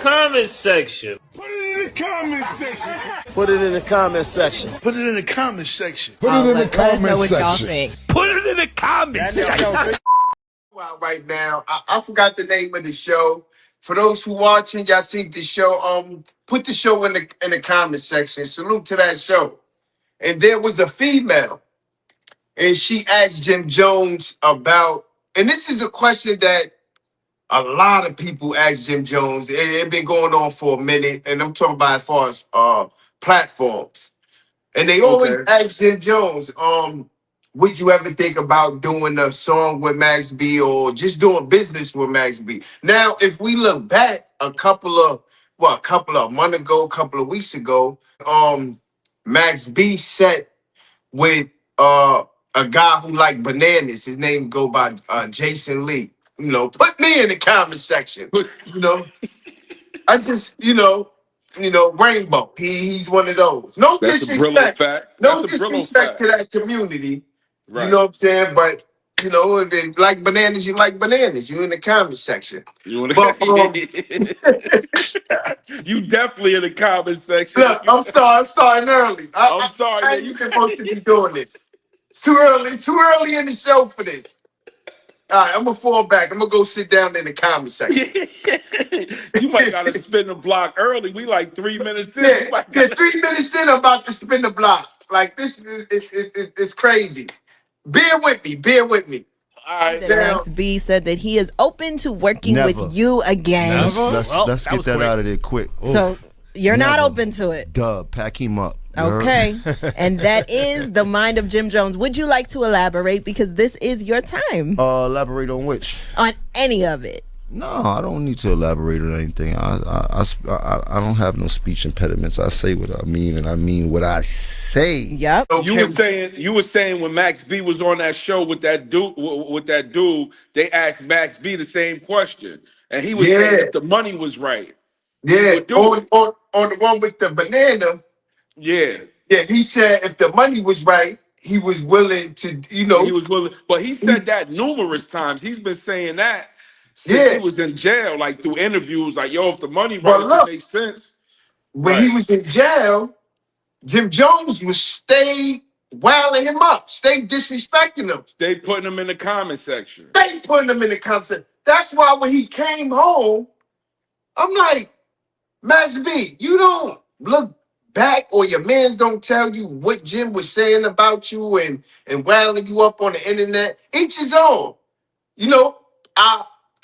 comment section. Put it in the comment section. Put it in the comment section. Put it in the comment section. Put it in the comment section. Put it in the comment section. Out right now. I forgot the name of the show. For those who watching, y'all see the show. Put the show in the comment section. Salute to that show. And there was a female, and she asked Jim Jones about, and this is a question that a lot of people ask Jim Jones. It's been going on for a minute, and I'm talking about as far as platforms. And they always ask Jim Jones, would you ever think about doing a song with Max B or just doing business with Max B? Now, if we look back a couple of months ago, a couple of weeks ago, Max B set with a guy who liked bananas. His name go by Jason Lee. You know, put me in the comment section. You know, I just, Rainbow. He's one of those. No That's disrespect. No disrespect to that community. Right. You know what I'm saying? But if they like bananas, you like bananas. You in the comment section. You definitely in the comment section. Look, I'm starting early. I'm sorry. I ain't supposed to be doing this. Too early in the show for this. All right, I'm gonna fall back. I'm gonna go sit down in the comment section. You might gotta spin the block early. We like 3 minutes in. Yeah, 3 minutes in, I'm about to spin the block. Like this is it's crazy. Bear with me. All right. Max B said that he is open to working with you again. Let's get that out of there quick. So you're not open to it. Duh, pack him up. Okay. And that is the mind of Jim Jones. Would you like to elaborate? Because this is your time. Elaborate on which? On any of it. No, I don't need to elaborate on anything. I don't have no speech impediments. I say what I mean, and I mean what I say. Yep. You were saying when Max B was on that show with that dude, they asked Max B the same question, and he was saying if the money was right. Yeah. On the one with the banana. Yeah. Yeah. He said if the money was right, he was willing to. He was willing, but he said that numerous times. He's been saying that. Since he was in jail, like through interviews, like, yo, if the money right, it makes sense. When he was in jail, Jim Jones was stay wilding him up, stay disrespecting him. Stay putting him in the comment section. That's why when he came home, I'm like, Max B, you don't look back or your mans don't tell you what Jim was saying about you and wilding you up on the internet. Each his own.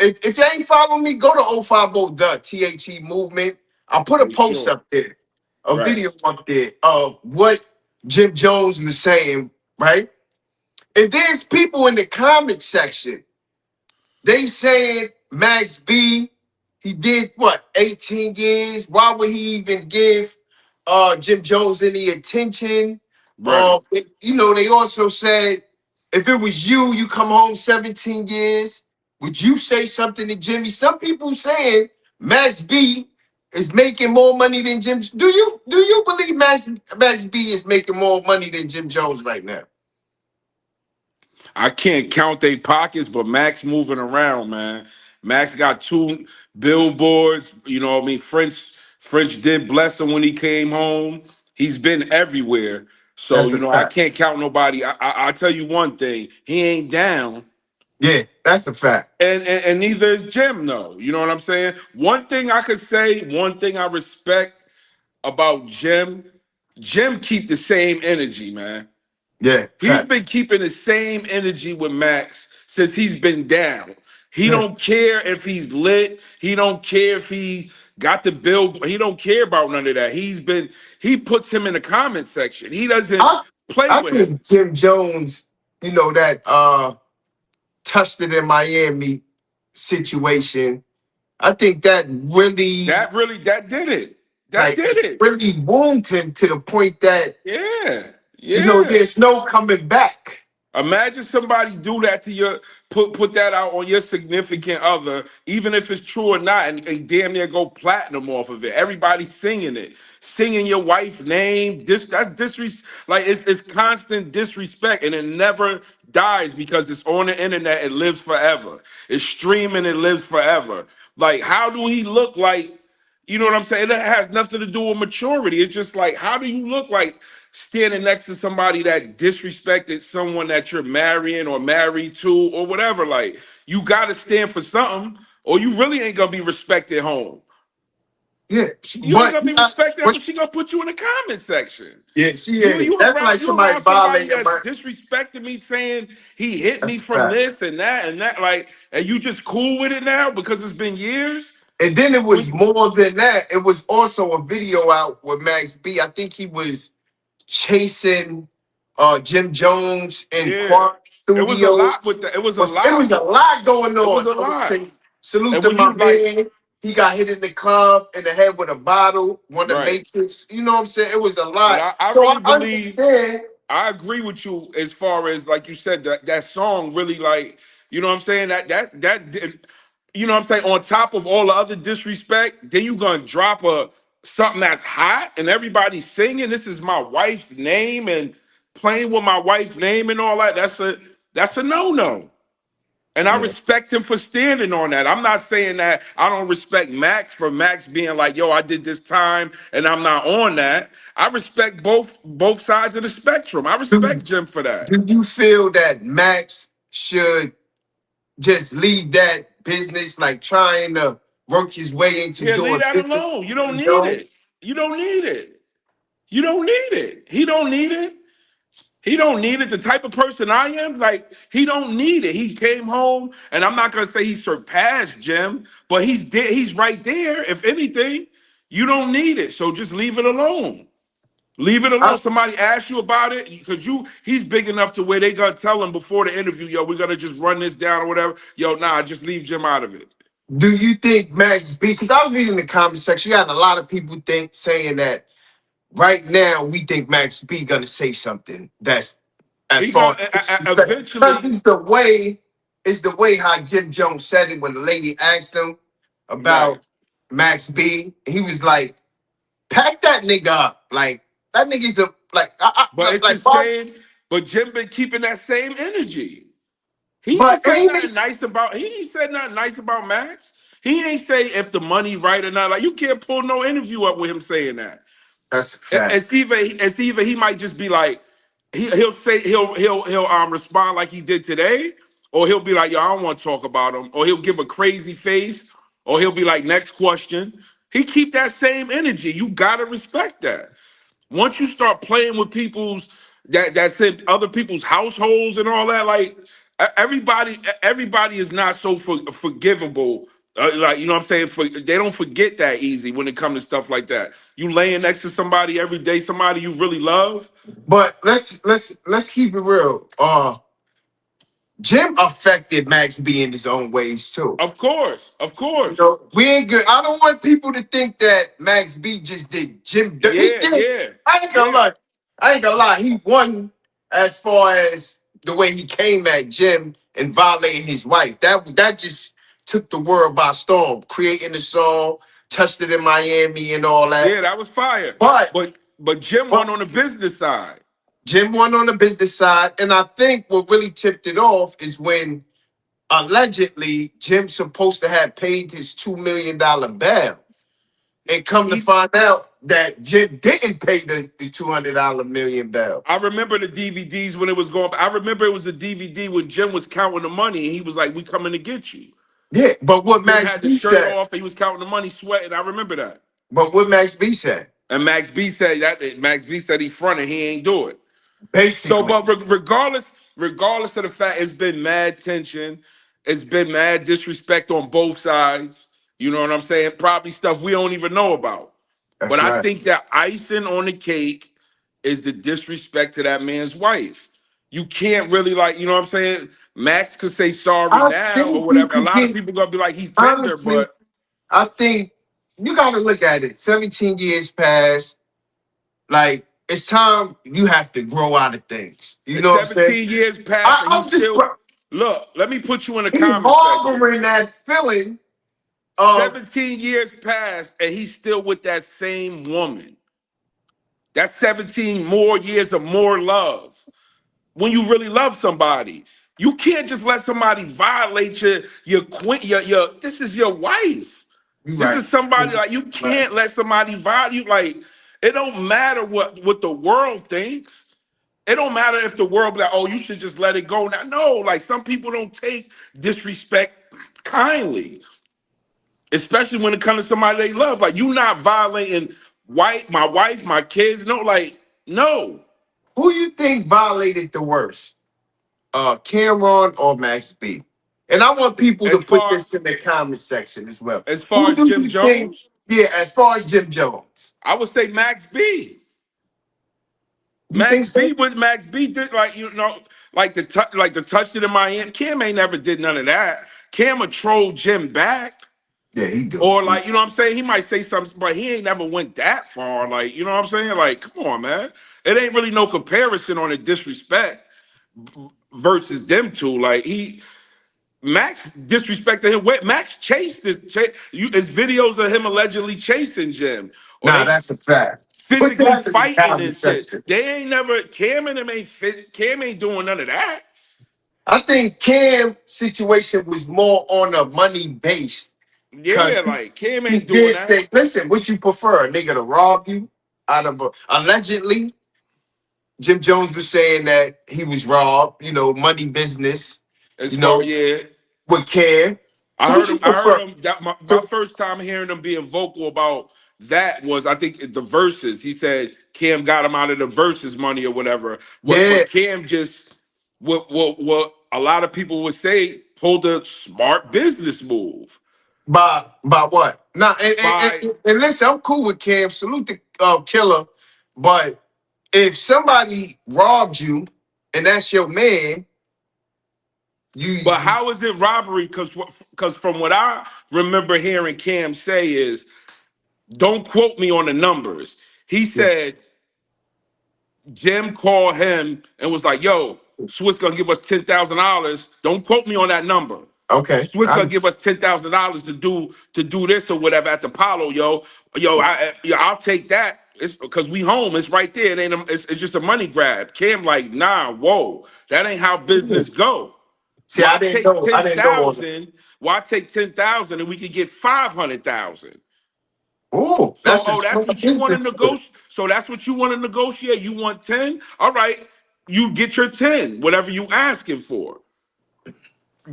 If you ain't following me, go to 050 THE movement. I'll put a post up there, a video up there of what Jim Jones was saying, right? And there's people in the comment section. They saying Max B, he did 18 years. Why would he even give Jim Jones any attention? Right. They also said if it was you come home 17 years. Would you say something to Jimmy? Some people saying Max B is making more money than Jim. Do you believe Max B is making more money than Jim Jones right now? I can't count their pockets, but Max moving around, man. Max got 2 billboards. You know what I mean? French did bless him when he came home. He's been everywhere. So, I can't count nobody. I tell you one thing. He ain't down. Yeah, that's a fact. And neither is Jim, though. You know what I'm saying? One thing I could say, one thing I respect about Jim keep the same energy, man. Yeah. He's been keeping the same energy with Max since he's been down. He don't care if he's lit. He don't care if he got the bill. He don't care about none of that. He puts him in the comment section. He doesn't play with him. Jim Jones, that touched it in Miami situation. I think that really did it. That did it. Really wounded him to the point that there's no coming back. Imagine somebody do that to your put that out on your significant other, even if it's true or not, and damn near go platinum off of it. Everybody's singing it, singing your wife's name. That's disrespect. Like it's constant disrespect, and it never dies because it's on the internet. It lives forever. It's streaming. It lives forever. Like, how do he look like You know what I'm saying? It has nothing to do with maturity. It's just like, how do you look like standing next to somebody that disrespected someone that you're marrying or married to or whatever? Like, you got to stand for something, or you really ain't gonna be respected home. Yeah, You ain't gonna be respected but home. She gonna put you in the comment section. yeah, she You is. you That's around like you somebody around somebody violating that's my. disrespecting me, saying he hit me That's a from fact. this and that, like, and you just cool with it now because it's been years. And then it was When more than that. It was also a video out with Max B. I think he was chasing Jim Jones in Yeah, Quark it was a lot Studios. with that. It was a But it lot. was a lot going It was on. a I would lot. say salute And to when my you like, man. He got hit in the club in the head with a bottle, won the right, Matrix. You know what I'm saying? It was a but lot. I So I really believe understand. I agree with you as far as, like you said, that song really, like, you know what I'm saying, you know what I'm saying, on top of all the other disrespect, then you gonna drop something that's hot and everybody's singing this is my wife's name and playing with my wife's name and all that. That's a no-no. And I Yeah. respect him for standing on that. I'm not saying that I don't respect Max for Max being like, yo, I did this time and I'm not on that. I respect both sides of the spectrum. I Do, respect Jim for that. do you feel that Max should just leave that business, like trying to work his way into Yeah, leave doing that business alone. You with don't Jim need Jones? it. You don't need it. You don't need it. He don't need it. He don't need it. The type of person I am, like, he don't need it. He came home, and I'm not gonna say he surpassed Jim, but he's there. He's right there. If anything, you don't need it. So just leave it alone. Leave it alone. I, Somebody asked you about it because he's big enough to where they gonna tell him before the interview, yo, we're gonna just run this down or whatever. Yo, nah, just leave Jim out of it. do you think Max B? Because I was reading the comment section, you got a lot of people saying that right now we think Max B gonna say something that's as He far gonna as because eventually, it's the way how Jim Jones said it when the lady asked him right. about Max B. He was like, "Pack that nigga up, like that nigga's a But it's the like same. But Jim been keeping that same energy. He ain't but say ain't nothing this nice about. He ain't said nothing nice about Max. He ain't say if the money right or not. Like, you can't pull no interview up with him saying that. that's a fact. It's either he might just be like he'll say he'll respond like he did today, or he'll be like, yo, I don't want to talk about him, or he'll give a crazy face, or he'll be like, next question. He keep that same energy. You gotta respect that. Once you start playing with that's in other people's households and all that, like, everybody is not so forgivable. Like, you know what I'm saying? They don't forget that easy when it comes to stuff like that. You laying next to somebody every day, somebody you really love. But let's keep it real. Jim affected Max B in his own ways too. Of course, of You course. know, we ain't good. I don't want people to think that Max B just did He Yeah, did. yeah, I ain't gonna yeah. lie. I ain't gonna lie. He won as far as the way he came at Jim and violating his wife. That just took the world by storm. Creating the song, touched it in Miami and all Yeah, that. that was fire. But But Jim won but on the business side. Jim won on the business side, and I think what really tipped it off is when allegedly Jim's supposed to have paid his $2 million bail. And come to He find out that Jim didn't pay the $200 million bail. I remember the DVDs when it was going. I remember it was a DVD when Jim was counting the money and he was like, "We coming to get you." Yeah, but what Jim Max had the B shirt said, off. He was counting the money, sweating. I remember that. but what Max B said, And Max B said he fronted. He ain't do it. So, basically, but regardless of the fact, it's been mad tension. It's been mad disrespect on both sides. You know what I'm saying? Probably stuff we don't even know about. But that's I right. think that icing on the cake is the disrespect to that man's wife. You can't really, like, you know what I'm saying? Max could say sorry I now or think you whatever. A could lot of get, people gonna be like, he tender, honestly, but I think you got to look at it. 17 years passed. Like, it's time you have to grow out of things. You know what I'm saying? 17 years passed and I'm he's just, still. Look, let me put you in the he comment section. harboring that feeling of, 17 years passed and he's still with that same woman. That's 17 more years of more love. When you really love somebody, you can't just let somebody violate your queen. Your this is your wife. You This right. is somebody like you Right. can't let somebody violate you. Like it don't matter what the world thinks. It don't matter if the world be like, oh, you should just let it go now. No, like some people don't take disrespect kindly, especially when it comes to somebody they love. Like you not violating my wife, my kids. No, like no. Who you think violated the worst? Cameron or Max B? And I want people to As put far this in the comment section as well. as far Who as do Jim you think? Jones, Yeah, as far as Jim Jones, I would say Max B. you think so? Max B did like like the touch it in Miami. Cam ain't never did none of that. Cam a troll Jim back. Yeah, he do. Or like, you know what I'm saying? He might say something, but he ain't never went that far. Like, you know what I'm saying? Like, come on, man. It ain't really no comparison on the disrespect versus them two. Like Max disrespected him. Max chased his videos of him allegedly chasing Jim. Or Nah, they that's a fact. Put physically that in the fighting comment and shit. section. They ain't never Cam ain't doing none of that. I think Cam's situation was more on a money based Yeah, because like Cam he ain't doing did that. say, listen, what you prefer, a nigga to rob you out of allegedly Jim Jones was saying that he was robbed, money business, As you far, know, yeah. with Cam. I So what heard you him. I heard prefer? him. That my So first time hearing him being vocal about that was, I think, the verses. He said Cam got him out of the verses money or whatever. yeah, But Cam just what a lot of people would say pulled a smart business move by what? Nah, by. and listen, I'm cool with Cam. Salute the killer, but if somebody robbed you and that's your man, But you how is it robbery? Because from what I remember hearing Cam say is, don't quote me on the numbers. He yeah, said Jim called him and was like, yo, Swiss gonna give us $10,000. Don't quote me on that number. okay. Swiss gonna give us $10,000 to do this or whatever at the Apollo, yo. I'll take that. It's because we home. It's right there. It's just a money grab. Cam like, nah, whoa, that ain't how business go. See, I Why didn't take know. I ten didn't know all that. thousand? Why take 10,000 and we could get 500,000? Oh, So, that's a oh, that's smart what you want to business. negotiate. So that's what you want to negotiate. You want 10? All right, you get your 10, whatever you asking for.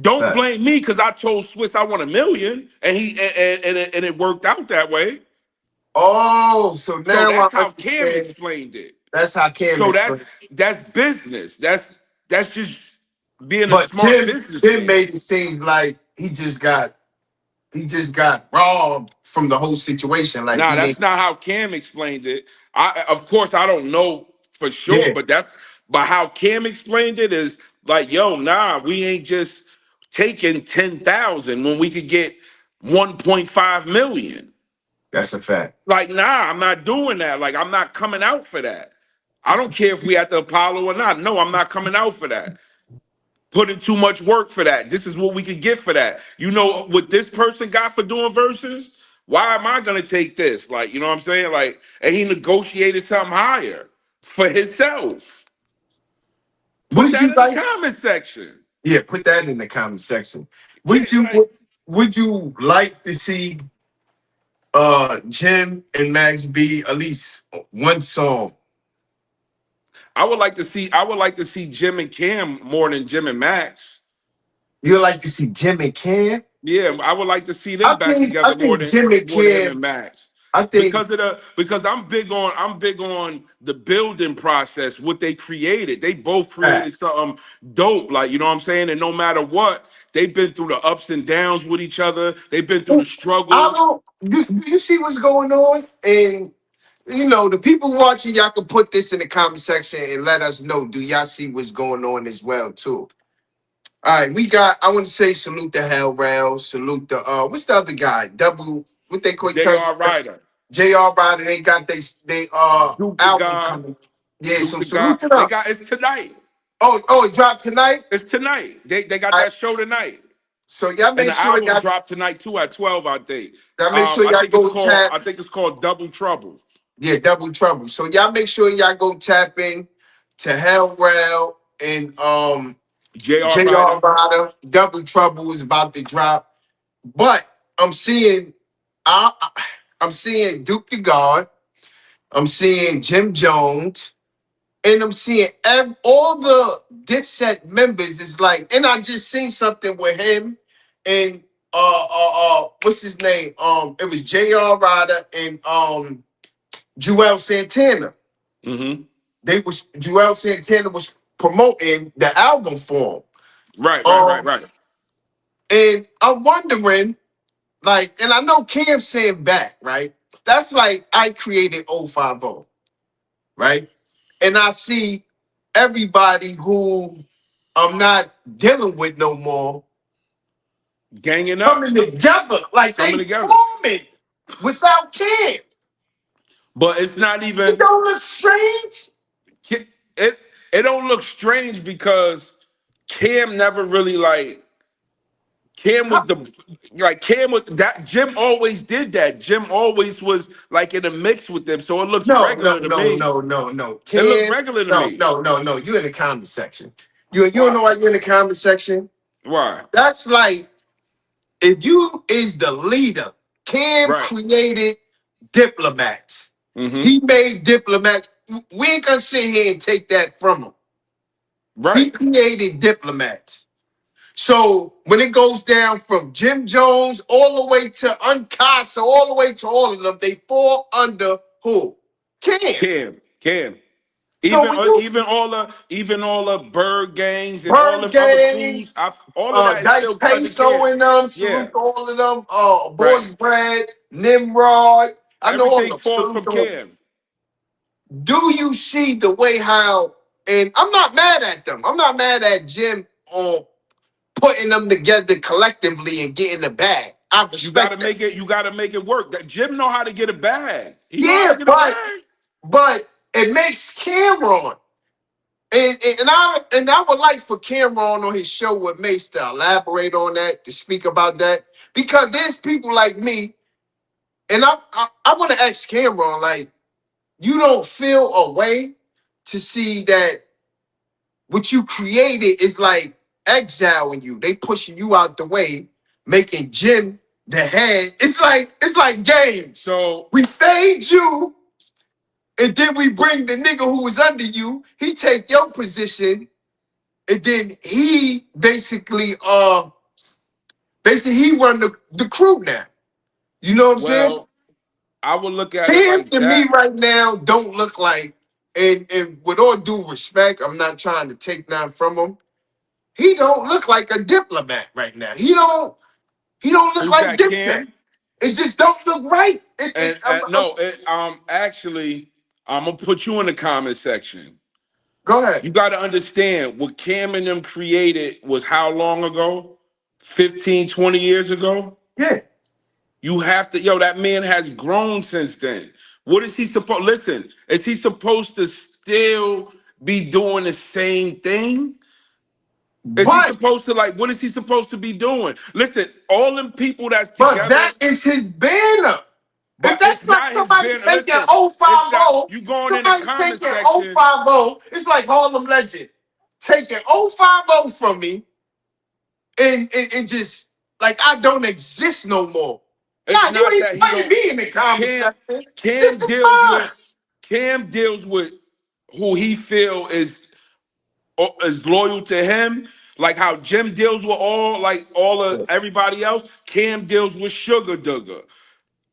Don't Fact. blame me because I told Swiss I want 1 million, and it worked out that way. Oh, so So now I that's how Cam understand. explained it. That's how Cam So explained. that's business. That's just being a But smart Jim businessman. made it seem like he just got robbed from the whole situation. Like Nah, he that's didn't. not how Cam explained it. Of course, I don't know for sure, Yeah, but how Cam explained it is like, yo, nah, we ain't just taking 10,000 when we could get 1.5 million. that's a fact. Like, nah, I'm not doing that. Like, I'm not coming out for that. I That's don't care if we at the Apollo or not. No, I'm not coming out for that. Putting too much work for that. This is what we could get for that. You know what this person got for doing verses? Why am I gonna take this? Like, you know what I'm saying? Like, and he negotiated something higher for himself. Put would that you in the like? comment section. Yeah, put that in the comment section. Yeah, Would you like would you like to see Jim and Max B at least one song? I would like to see Jim and Cam more than Jim and Max. You like to see Jim and Cam? Yeah, I would like to see I them back think I together think Jim and more than him Cam. and Max. I think Because I'm big on the building process, what they created. They both created facts. something dope, like you know what I'm saying? And no matter what, they've been through the ups and downs with each other. They've been through the I struggle. don't. Do you see what's going on? And the people watching, y'all can put this in the comment section and let us know. Do y'all see what's going on as well too? All right, we got. I want to say salute to Hell Rail. Salute the what's the other guy? Double. What they call J.R. Ryder, J.R. Ryder. They got they Duke the album God, coming. Yeah, Duke so the God. salute to They them. got it's tonight. Oh, it dropped tonight. It's tonight. They got All right, that show tonight. so y'all And make the sure album y'all dropped tonight too at 12, I think. y'all make sure y'all go tap. I think it's called Double Trouble. Yeah, Double Trouble. So y'all make sure y'all go tap in to Hell Rail and J.R. JR Ryder. Rider. Double Trouble is about to drop. But I'm seeing I'm seeing Duke the God. I'm seeing Jim Jones. And I'm seeing all the Dipset members is like, and I just seen something with him and what's his name? It was J.R. Ryder and Joel Santana. Mm-hmm. Joel Santana was promoting the album for him. Right. And I'm wondering, like, and I know Cam saying back, right? That's like I created 050, right? And I see everybody who I'm not dealing with no more Ganging up, coming together, like coming they together. forming without Cam. But it's not It even don't look strange. it. It don't look strange because Cam never really like. Cam was the Cam was that Jim always did that. Jim always was like in a mix with them, so it looks No, no, regular to no, me. no, no, no. It looked Cam, regular to no, me. no, no, no. You in the comment section. You don't Why? know why you're in the comment section? Why? That's like if you is the leader, Cam Right. created diplomats. Mm-hmm. He made diplomats. We ain't gonna sit here and take that from him. He Right. created diplomats. So when it goes down from Jim Jones all the way to Uncasa, all the way to all of them, they fall under who? Cam. Cam. So when you Even all the bird gangs and all Bird them other crews, Gangs, all of that is Dice still under Peso Cam. and them, Yeah. salute to all of them, Right. Boys Bread, Nimrod. I know all of Everything them. falls Salute from to them. Cam. Do you see the way how, and I'm not mad at them. I'm not mad at Jim on putting them together collectively and getting the bag. I You gotta respect that. make it. You gotta make it work. That Jim know how to get a bag. He know how Yeah, to get a bag. but it makes Cameron. And I would like for Cameron on his show with Mace to elaborate on that, to speak about that. Because there's people like me, and I want to ask Cameron, like, you don't feel a way to see that what you created is like exiling you. They pushing you out the way, making Jim the head. It's like games. So We fade you, and then we bring the nigga who was under you. He take your position, and then he basically he run the crew now. You know what I'm saying? well, I would look at it Him like to me that. right now don't look like, and with all due respect, I'm not trying to take that from him. He don't look like a diplomat right now. He don't look Who's like that, Dipset. Cam? It just don't look right. And no, actually, I'm gonna put you in the comment section. Go ahead. You got to understand what Cam and them created was how long ago? 15, 20 years ago? Yeah. You have to, that man has grown since then. What is he supposed, listen, is he supposed to still be doing the same thing? Is he But supposed to, like, what is he supposed to be doing? Listen, all them people that's but together, that is his banner. If but that's it's not not his somebody banner. taking Listen, it's not, 050, you going in the somebody comment taking section. 050, it's like Harlem Legend. Taking 050 from me and just like I don't exist no more. It's Nah, you not ain't that he playing don't, me in the comment Cam, section. This Cam is deals mine. with, Cam deals with who he feel is loyal to him, like how Jim deals with all of everybody else. Cam deals with Sugar Duggar.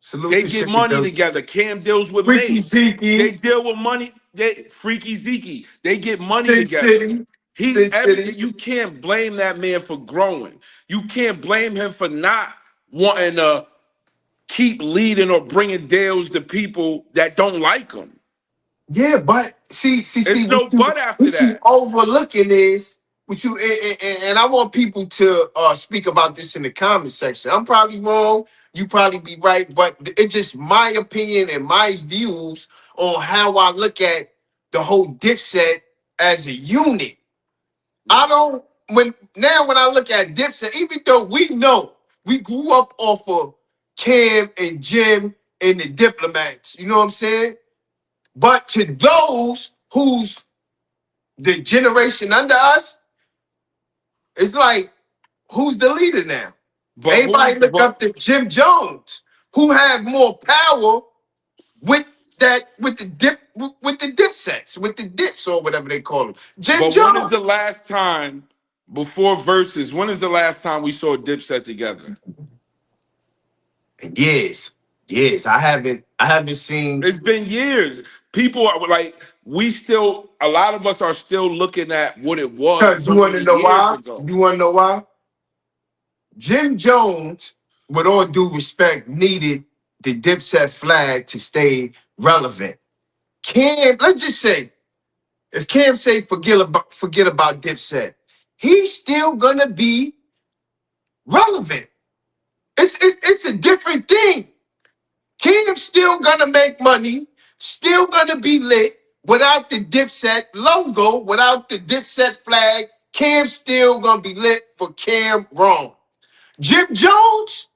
Salute They the get shit, money though. together. Cam deals with Freaky Mace. They Zeke, deal with money. They Freaky Zeke. They get money Sin together. City, He Sin City. everything. You can't blame that man for growing. You can't blame him for not wanting to keep leading or bringing deals to people that don't like him. Yeah, but see, It's no but after what you that. overlooking is what you and I want people to speak about this in the comment section. I'm probably wrong, you probably be right, but it's just my opinion and my views on how I look at the whole Dipset as a unit. I don't when I look at Dipset, even though we know we grew up off of Cam and Jim and the Diplomats, you know what I'm saying? But to those who's the generation under us, it's like, who's the leader now? But Everybody who's look but up to Jim Jones. who have more power with the Dipsets, with the dips or whatever they call them. Jim But when is the Jones. last time before verses? When is the last time we saw Dipset together? Yes. I haven't seen. It's been years. People are like, a lot of us are still looking at what it was Because you so want to many know years why? ago. You want to know why? Jim Jones, with all due respect, needed the Dipset flag to stay relevant. Cam, let's just say, if Cam say forget about Dipset, he's still gonna be relevant. It's a different thing. Cam's still gonna make money, still gonna be lit without the Dipset logo, without the Dipset flag. Cam's still gonna be lit for Cam Wrong. Jim Jones,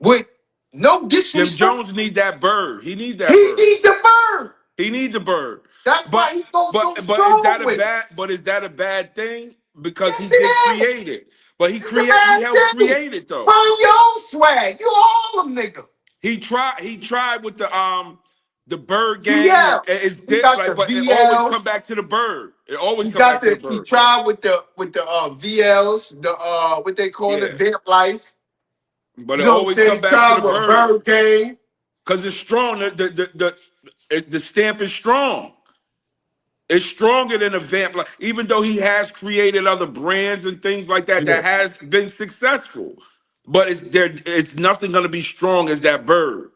with no Jim disrespect, Jones need that bird. He need he that bird. need the bird. He need the bird. That's why But he goes so but is strong that a with it. bad thing? Because he Yes, it did create is. it. But It's a he bad helped thing. create it though. Find your own swag. You all them nigga. He tried with the bird gang and VLs. it's He dip got the like, but it always come VLs. back to the bird. It always He come back got to the the. He bird. tried with the VLs. The what they call it, Yeah. Vamp Life. But You it know what I'm always saying? come He back to tried the with bird. Bird Gang. Because it's strong. The stamp is strong. It's stronger than a vamp. Like, even though he has created other brands and things like that Yeah. that has been successful, but it's nothing gonna be strong as that bird.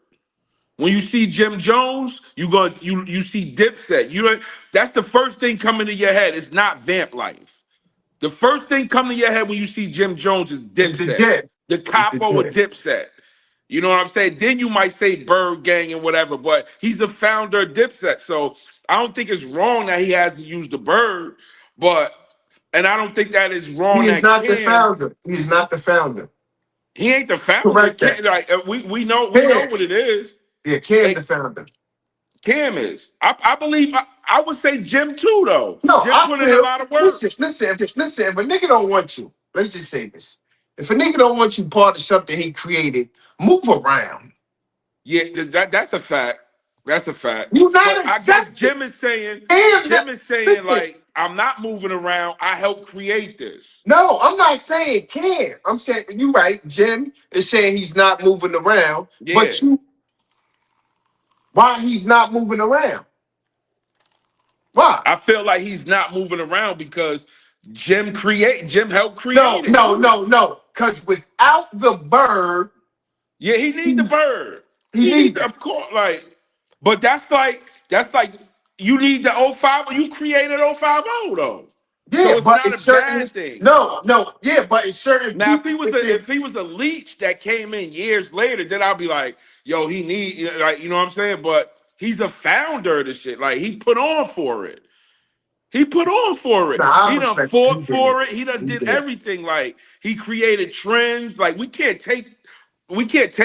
When you see Jim Jones, you see Dipset. That's the first thing coming to your head. It's not Vamp Life. The first thing coming to your head when you see Jim Jones is It's the Dipset, dip. the It's the capo of dip. Dipset. You know what I'm saying? Then you might say Bird Gang and whatever, but he's the founder of Dipset. So I don't think it's wrong that he has to use the bird, and I don't think that is He wrong is that not the Cam, founder. He is not the founder. he ain't the founder. Correct that. Like we know Cam. what it is. Yeah, Cam And the founder. Cam is. I believe I would say Jim too though. No, Jim I put in a feel. lot of work. Listen. If a nigga don't want you, let's just say this. If a nigga don't want you part of something he created, move around. Yeah, that's a fact. That's a fact. You But not I guess accepted. Jim is saying Listen. like, I'm not moving around. I helped create this. No, I'm not saying Cam. I'm saying you right. Jim is saying he's not moving around, Yeah. but why he's not moving around? Why? I feel like he's not moving around because Jim helped create it. No. Because without the bird, Yeah, he need the bird. he needs Of that. course, but that's like you need the 05. You created 050 though. Yeah, So it's but not a it's certain. bad thing. No. Yeah, but it's certain Now, people within. if he was a leech that came in years later, then I'll be like, yo, he need like you know what I'm saying. But he's the founder of this shit. Like he put on for it. He put on for it. Nah, I He done respect it. He fought did it. for it. He done He did did it. everything. Like he created trends. Like we can't take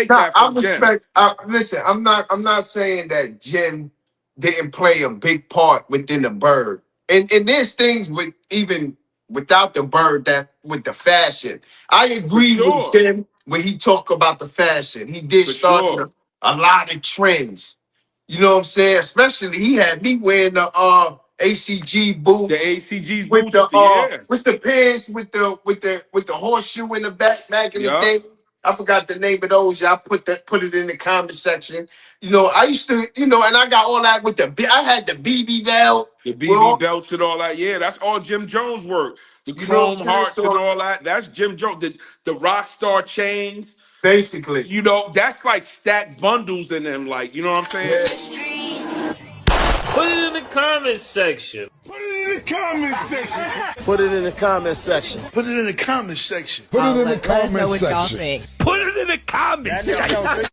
Nah, that I from Jim. respect. Listen, I'm not saying that Jim didn't play a big part within the bird, and there's things with even without the bird that with the fashion. I For agree with sure. Jim when he talk about the fashion. He did For start sure. a lot of trends. You know what I'm saying? Especially he had me wearing the ACG The boots ACG's with boots, the yeah. what's the pants with the horseshoe in the back in the Yup. day. I forgot the name of those. Y'all put it in the comment section. You know, I used to, and I got all that with I had the BB belt. The With BB all, belts and all that. Yeah, that's all Jim Jones work. The you know what I'm chrome saying? hearts and So all that. That's Jim Jones. The rock star chains. basically, That's like stacked bundles in them. Like, you know what I'm saying? Put it in the comment section. Put it in the comment section. Put it in the comment section. Put it in the comment section. Let us know what y'all think. Put it in the comment section.